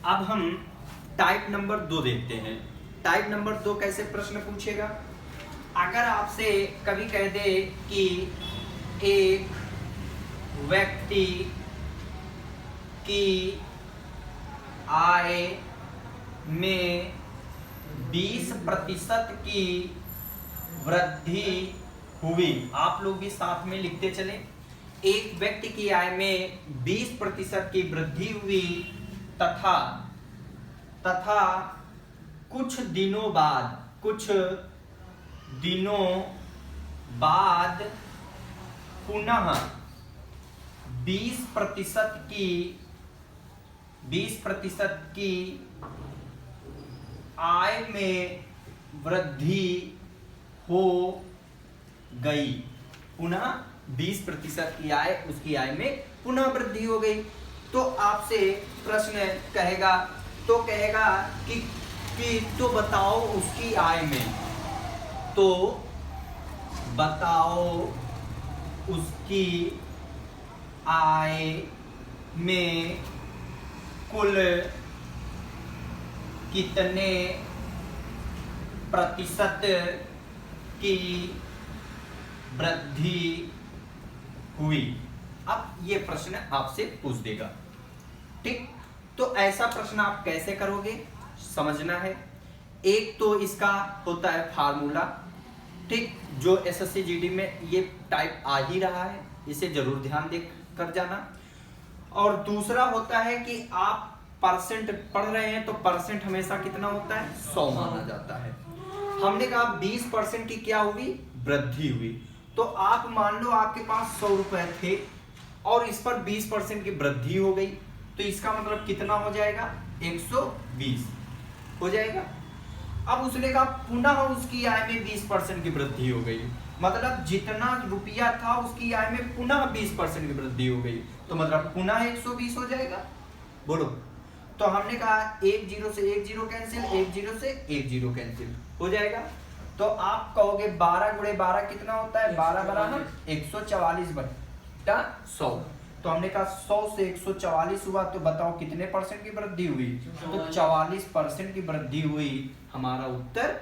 अब हम type number 2 देखते हैं। टाइप नंबर 2 कैसे प्रश्न पूछेगा? अगर आपसे कभी कह दे कि एक व्यक्ति की आय में 20% की वृद्धि हुई, आप लोग भी साथ में लिखते चले। एक व्यक्ति की आय में 20% की वृद्धि हुई तथा कुछ दिनों बाद पुनः 20% की आय में वृद्धि हो गई। पुनः 20% की आय, उसकी आय में पुनः वृद्धि हो गई। तो आपसे प्रश्न कहेगा कि तो बताओ उसकी आय में, तो बताओ उसकी आय में कुल कितने प्रतिशत की वृद्धि हुई। अब ये प्रश्न आपसे पूछ देगा, ठीक। तो ऐसा प्रश्न आप कैसे करोगे समझना है। एक तो इसका होता है फार्मूला, ठीक, जो एसएससी जीडी में ये टाइप आ ही रहा है, इसे जरूर ध्यान दे कर जाना। और दूसरा होता है कि आप परसेंट पढ़ रहे हैं तो परसेंट हमेशा कितना होता है, 100 माना जाता है। हमने कहा 20% की क्या हुई, वृद्धि हुई। तो आप मान लो आपके पास 100 रुपए थे और इस पर 20% की वृद्धि हो गई, तो इसका मतलब कितना हो जाएगा, 120 हो जाएगा। अब उसने कहा पुनः उसकी आय में 20% की वृद्धि हो गई, मतलब जितना रुपया था उसकी आय में पुनः 20% की वृद्धि हो गई, तो मतलब पुनः 120 हो जाएगा। बोलो। तो हमने कहा 1 0 से 1 0 कैंसिल, 1 0 से 1 0 कैंसिल हो जाएगा। तो आप कहोगे 12 गुणे 12 कितना होता है, 12 बराबर 144 बटा 100। तो हमने कहा 100 से 144 हुआ, तो बताओ कितने परसेंट की वृद्धि हुई, तो 44% की वृद्धि हुई, हमारा उत्तर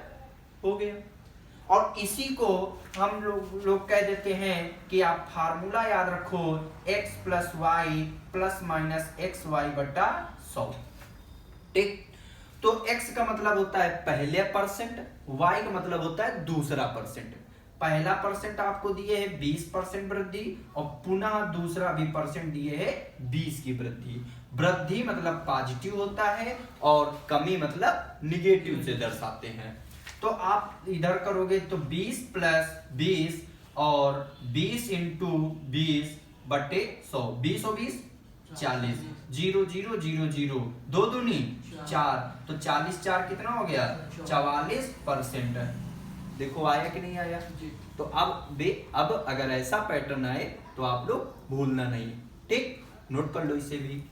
हो गया। और इसी को हम लोग कह देते हैं कि आप फार्मूला याद रखो, x plus y plus minus x y बटा 100, ठीक। तो x का मतलब होता है पहले परसेंट, y का मतलब होता है दूसरा परसेंट। पहला परसेंट आपको दिए है 20% वृद्धि और पुनः दूसरा भी परसेंट दिए है 20 की वृद्धि। वृद्धि मतलब पॉजिटिव होता है और कमी मतलब निगेटिव से दर्शाते हैं। तो आप इधर करोगे तो 20 प्लस 20 और 20 इंटू 20 बटे 100, 20 और 20 40, 0 0 0 0, 2 दूनी 4, तो 40 4 कितना हो गया, 44%। देखो आया कि नहीं आया। तो अब अगर ऐसा पैटर्न आए तो आप लोग भूलना नहीं, ठीक, नोट कर लो इसे भी।